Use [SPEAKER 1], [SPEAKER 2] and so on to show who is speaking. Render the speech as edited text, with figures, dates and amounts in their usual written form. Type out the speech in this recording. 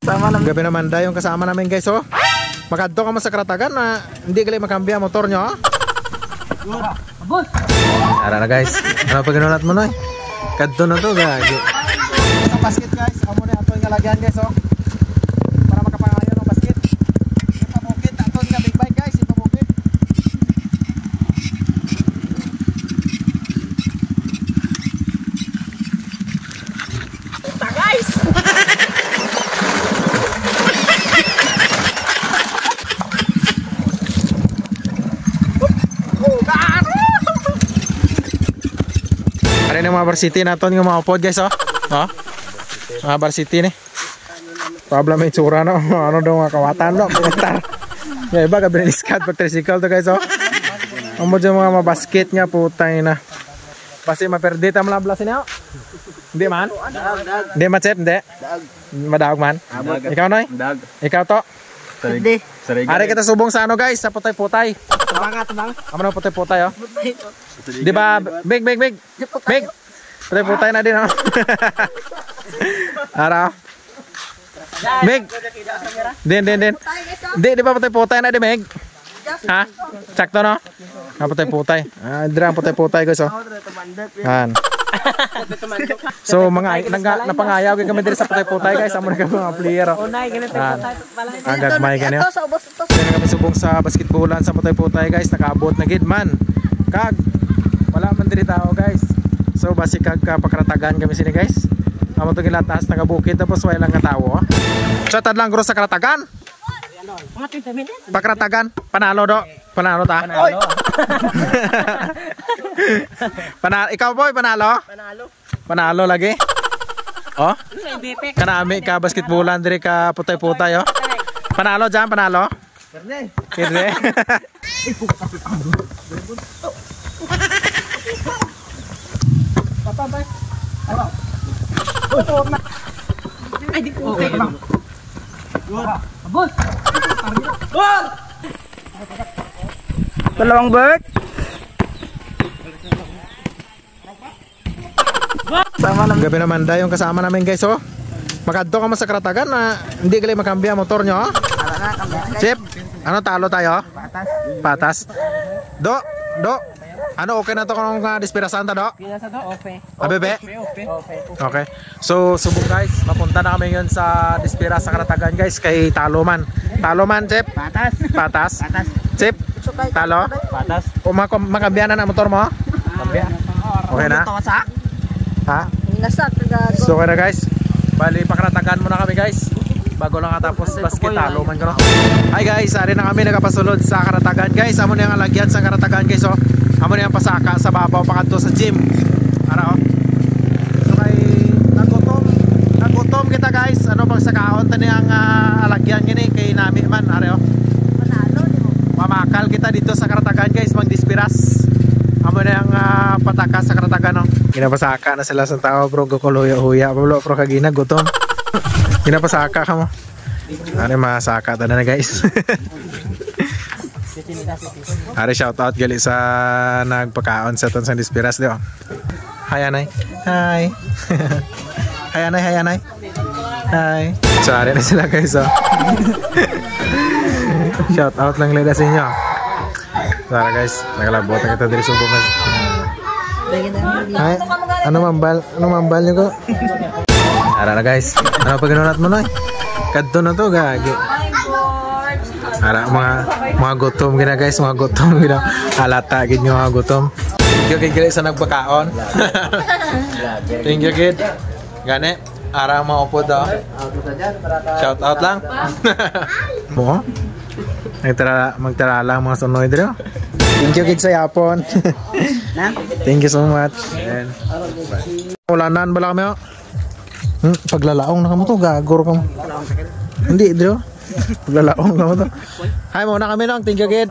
[SPEAKER 1] Gabi naman da yung kasama namin guys oh. Makadto ka mo sa Karatagan na hindi gali makambya motor nyo oh. Ara na guys. Ano pag-inunat mo na eh? Kadto na to gagi. Sa basket guys, amo na ato yung lagyan guys oh. Para makapangayo ng basket. Ipamukit ato nga big bike guys, ipamukit. Ta guys. Ano yung mga varsity natin yung mga upod guys oh. Oh? Mga varsity ni. Problem yung tsura no. Ano daw mga kawatan no. Pinagtar. Yung iba ka biniliskat pag tricycle to guys oh. Ang mo dyan mga basket nga putang ina. Pasti maperdit ang malablasin niya oh. Hindi man? Hindi matsep? Hindi? Madaog man? Ikaw noy? Ikaw to?
[SPEAKER 2] Hindi.
[SPEAKER 1] Ari kita subong sa ano guys, sa putay-putay. Tabang. Amo na putay-putay oh. Di ba big. Putay-putay na din oh. Ara. Big. Din. Di ba putay-putay na di Meg? Ha? Sakto no? Putay-putay. Dira putay-putay guys oh. Han. So mga napangayaw kami diri sa putay-putay guys, amo na kami mga player oh. Ang gagmay kanyo. Kaya kami subong sa basketballan sa putay-putay guys, nakaabot na gid man. Kag wala man diri tao guys. So basi kag pakaratagan kami sini guys. Amo to gilatas nagabukid tapos wala lang ka tawo. So tadlang gro sa Karatagan.
[SPEAKER 2] Mga 30 minutes.
[SPEAKER 1] Pakaratagan, panalo do. Panalo ta. Panalo. Ikaw boy, panalo? Panalo lagi. Oh? Kanami ka basketballan diri ka putay-putay oh. Panalo dyan, panalo? Kirne.
[SPEAKER 2] Ay, di ko okay. Abos! Dalawang bird.
[SPEAKER 1] Gabi naman da yung kasama namin guys oh. Makadto ka mo sa Karatagan na hindi gali makambya motor nyo oh. Chip, ano talo tayo? Patas. Do. Ano okay na to kung Dispira Santa do?
[SPEAKER 2] Okay.
[SPEAKER 1] Abebe? Okay. So subong guys, mapunta na kami ngayon sa Dispira sa Karatagan guys kay Taloman. Taloman Chip? Patas. Chip? Talo?
[SPEAKER 2] Patas.
[SPEAKER 1] O makambya na motor mo? Kambya. Okay na? Ha? So okay na guys. Bali pakaratagan muna kami guys. Bago lang katapos basket talo man ko. Hi guys, ari na kami nagapasulod sa Karatagan guys. Amo na yung alagyan sa Karatagan guys oh. Amo na yung pasaka sa babaw pakadto sa gym. Ara oh. So kay nagutom kita guys. Ano pag sakaon tani ang alagyan gini kay nami man ari oh. Panalo di mo. Mamakal kita dito sa Karatagan guys, magdispiras. Amo na yung pataka sa Karatagan oh. Ginapasaka na sila sa tao bro, gukuluya-huya pablo pro kagina gutom. Ginapasaka ka mo. Ano masaka ta na guys. Ari shout out gali sa nagpakaon sa ton sa Dispiras di oh. Hi anay. Hi. Hi anay. Hi. So ari na sila guys oh. Shout out lang leda sa inyo. Tara guys, nagalabot na kita diri subong guys. Hi. Ano mambal niyo ko? Ara na guys. Ano pag-inunat mo noy? Kadto na to gagi. Ara mga gutom gina guys, mga gutom gina. Halata gid nyo mga gutom. Thank you kay sa nagpakaon. Thank you kid. Gani ara maupo daw. Shout out lang. Mo. Magtara lang mga sunoy dito. Thank you kid sa yapon. Thank you so much. And ulanan bala kami oh. Paglalaong na kamo to, gagor kamo. Hindi, bro. Paglalaong kamo to. Hi, muna kami lang. Thank you, kid.